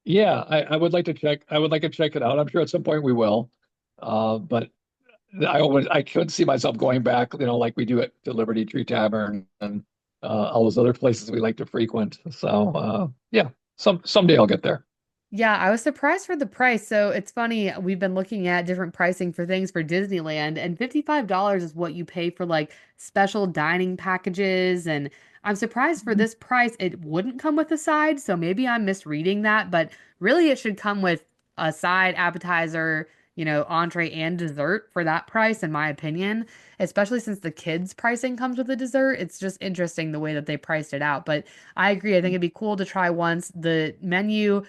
yeah, I would like to check it out. I'm sure at some point we will. But I couldn't see myself going back, like we do at the Liberty Tree Tavern and all those other places we like to frequent. So yeah, someday I'll get there. Yeah, I was surprised for the price. So it's funny, we've been looking at different pricing for things for Disneyland, and $55 is what you pay for like special dining packages. And I'm surprised for this price, it wouldn't come with a side. So maybe I'm misreading that, but really it should come with a side, appetizer, entree and dessert for that price, in my opinion, especially since the kids' pricing comes with a dessert. It's just interesting the way that they priced it out. But I agree. I think it'd be cool to try once. The menu,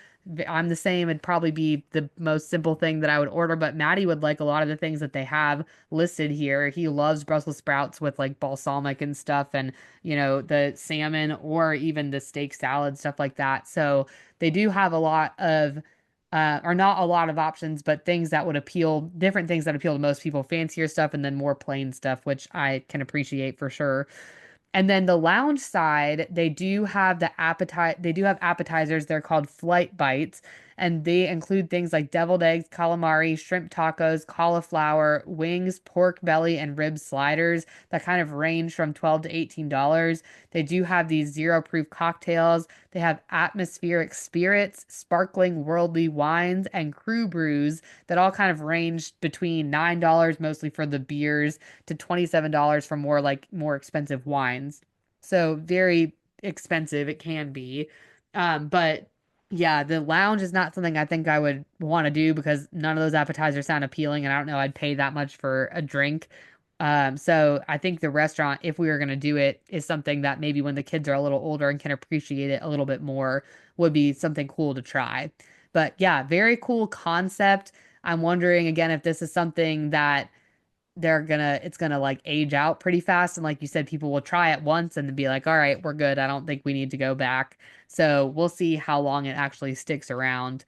I'm the same. It'd probably be the most simple thing that I would order, but Maddie would like a lot of the things that they have listed here. He loves Brussels sprouts with like balsamic and stuff, and the salmon or even the steak salad, stuff like that. So they do have a lot of or not a lot of options, but things that would appeal, different things that appeal to most people, fancier stuff and then more plain stuff, which I can appreciate for sure. And then the lounge side, they do have appetizers. They're called flight bites, and they include things like deviled eggs, calamari, shrimp tacos, cauliflower, wings, pork belly, and rib sliders that kind of range from 12 to $18. They do have these zero proof cocktails. They have atmospheric spirits, sparkling worldly wines, and crew brews that all kind of range between $9 mostly for the beers to $27 for more expensive wines. So very expensive it can be. But yeah, the lounge is not something I think I would want to do because none of those appetizers sound appealing, and I don't know I'd pay that much for a drink. So I think the restaurant, if we were going to do it, is something that maybe when the kids are a little older and can appreciate it a little bit more, would be something cool to try. But yeah, very cool concept. I'm wondering again if this is something that it's gonna like age out pretty fast. And like you said, people will try it once and then be like, all right, we're good. I don't think we need to go back. So we'll see how long it actually sticks around.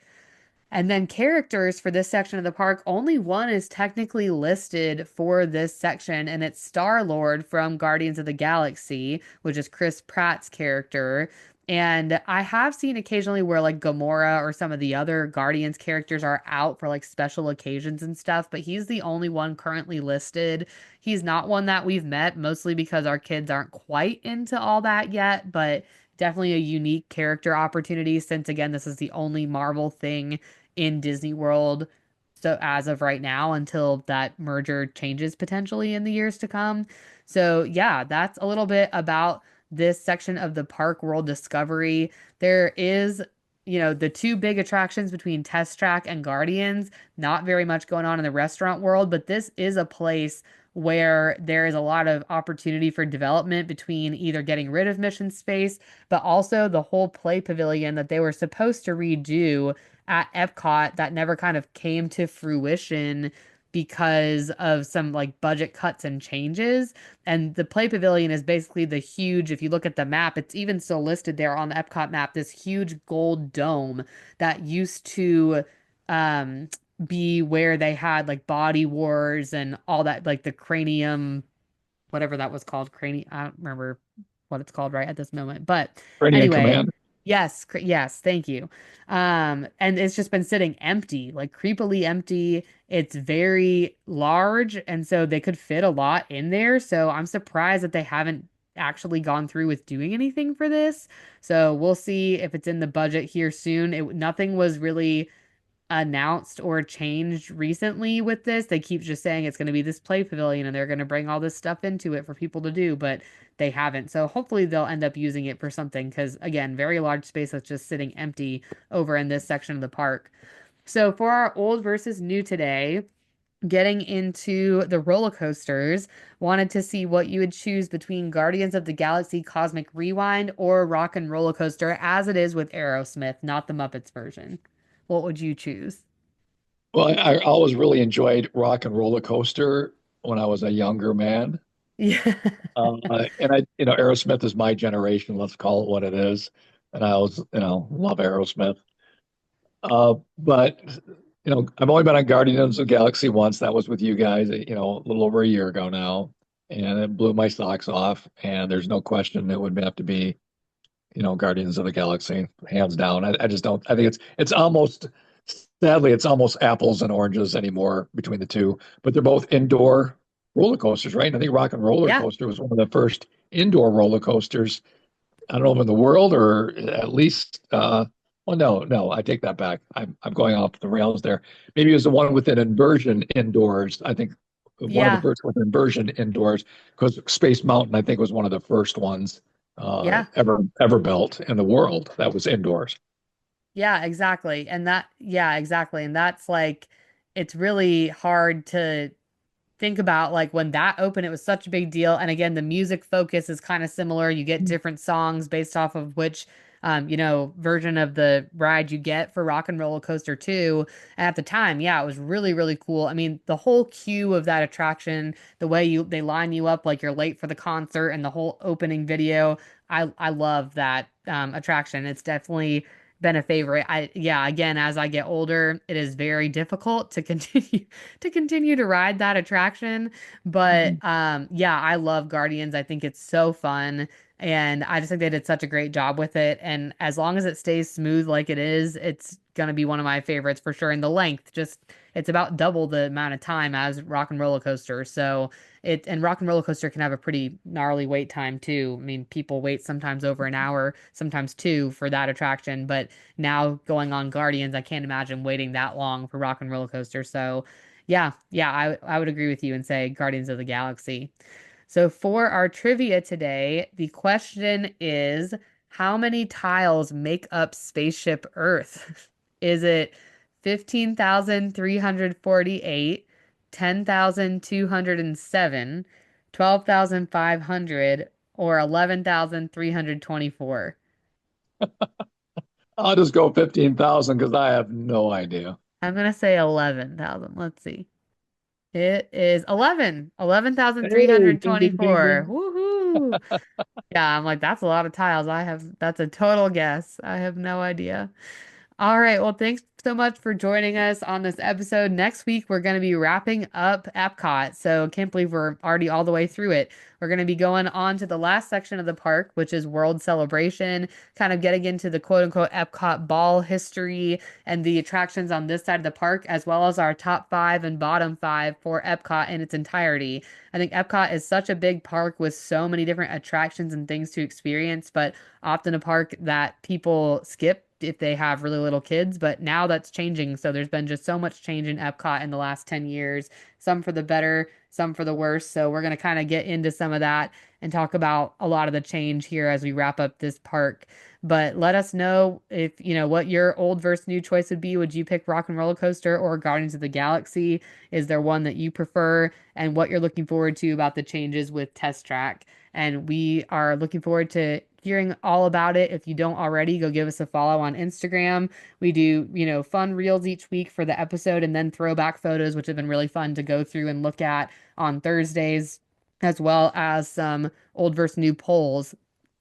And then characters for this section of the park, only one is technically listed for this section, and it's Star-Lord from Guardians of the Galaxy, which is Chris Pratt's character. And I have seen occasionally where like Gamora or some of the other Guardians characters are out for like special occasions and stuff, but he's the only one currently listed. He's not one that we've met, mostly because our kids aren't quite into all that yet, but definitely a unique character opportunity since again, this is the only Marvel thing in Disney World. So as of right now, until that merger changes potentially in the years to come. So yeah, that's a little bit about this section of the park world discovery. There is, the two big attractions between Test Track and Guardians, not very much going on in the restaurant world, but this is a place where there is a lot of opportunity for development between either getting rid of mission space, but also the whole play pavilion that they were supposed to redo at EPCOT that never kind of came to fruition because of some like budget cuts and changes. And the play pavilion is basically the huge, if you look at the map, it's even still listed there on the EPCOT map, this huge gold dome that used to um be where they had like Body Wars and all that, like the cranium, whatever that was called, cranium. I don't remember what it's called right at this moment. But Training anyway, Command. yes, yes, thank you. And it's just been sitting empty, like creepily empty. It's very large, and so they could fit a lot in there. So I'm surprised that they haven't actually gone through with doing anything for this. So we'll see if it's in the budget here soon. Nothing was really announced or changed recently with this. They keep just saying it's going to be this play pavilion and they're going to bring all this stuff into it for people to do, but they haven't. So hopefully they'll end up using it for something because, again, very large space that's just sitting empty over in this section of the park. So for our old versus new today, getting into the roller coasters, wanted to see what you would choose between Guardians of the Galaxy Cosmic Rewind or Rock and Roller Coaster as it is with Aerosmith, not the Muppets version. What would you choose? Well, I always really enjoyed Rock and Roller Coaster when I was a younger man. Yeah. Aerosmith is my generation, let's call it what it is. And I always, love Aerosmith. But I've only been on Guardians of the Galaxy once. That was with you guys, a little over a year ago now, and it blew my socks off. And there's no question it would have to be, Guardians of the Galaxy, hands down. I just don't. I think it's almost, sadly, it's almost apples and oranges anymore between the two. But they're both indoor roller coasters, right? And I think Rock and Roller Yeah. Coaster was one of the first indoor roller coasters. I don't know if in the world or at least. Well, no, I take that back. I'm going off the rails there. Maybe it was the one with an inversion indoors. I think one of the Yeah. first with inversion indoors, because Space Mountain, I think, was one of the first ones Yeah. ever built in the world that was indoors. Yeah, exactly. Yeah, exactly. And that's like, it's really hard to think about like when that opened, it was such a big deal. And again, the music focus is kind of similar. You get different songs based off of which, version of the ride you get for Rock and Roller Coaster 2. And at the time, yeah, it was really, really cool. I mean, the whole queue of that attraction, the way they line you up like you're late for the concert and the whole opening video, I love that attraction. It's definitely been a favorite. Yeah, again, as I get older, it is very difficult to continue to ride that attraction. But yeah, I love Guardians. I think it's so fun. And I just think they did such a great job with it. And as long as it stays smooth like it is, it's gonna be one of my favorites for sure. And the length, just it's about double the amount of time as Rock and Roller Coaster. So Rock and Roller Coaster can have a pretty gnarly wait time too. I mean, people wait sometimes over an hour, sometimes two for that attraction. But now going on Guardians, I can't imagine waiting that long for Rock and Roller Coaster. So yeah, I would agree with you and say Guardians of the Galaxy. So for our trivia today, the question is, how many tiles make up Spaceship Earth? Is it 15,348, 10,207, 12,500, or 11,324? I'll just go 15,000 because I have no idea. I'm gonna say 11,000. Let's see. It is 11,three Hey, hundred ding, ding, ding, twenty-four. ding. Woohoo! Yeah, I'm like, that's a lot of tiles. That's a total guess. I have no idea. All right. Well, thanks so much for joining us on this episode. Next week, we're going to be wrapping up Epcot. So can't believe we're already all the way through it. We're going to be going on to the last section of the park, which is World Celebration, kind of getting into the quote unquote Epcot ball history and the attractions on this side of the park, as well as our top five and bottom five for Epcot in its entirety. I think Epcot is such a big park with so many different attractions and things to experience, but often a park that people skip if they have really little kids, but now that's changing. So there's been just so much change in Epcot in the last 10 years, some for the better, some for the worse. So we're going to kind of get into some of that and talk about a lot of the change here as we wrap up this park. But let us know if, what your old versus new choice would be. Would you pick Rock and Roller Coaster or Guardians of the Galaxy? Is there one that you prefer? And what you're looking forward to about the changes with Test Track? And we are looking forward to hearing all about it. If you don't already, go give us a follow on Instagram. We do, fun reels each week for the episode and then throwback photos, which have been really fun to go through and look at on Thursdays, as well as some old versus new polls.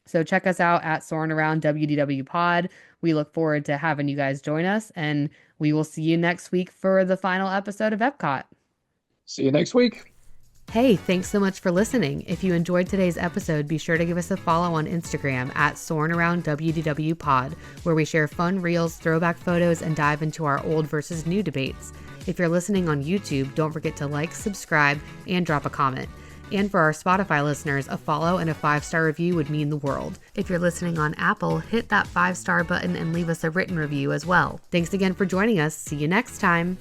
So check us out at Soarin' Around WDW Pod. We look forward to having you guys join us, and we will see you next week for the final episode of Epcot. See you next week. Hey, thanks so much for listening. If you enjoyed today's episode, be sure to give us a follow on Instagram at Soarin' Around WDW Pod, where we share fun reels, throwback photos, and dive into our old versus new debates. If you're listening on YouTube, don't forget to like, subscribe, and drop a comment. And for our Spotify listeners, a follow and a 5-star review would mean the world. If you're listening on Apple, hit that 5-star button and leave us a written review as well. Thanks again for joining us. See you next time.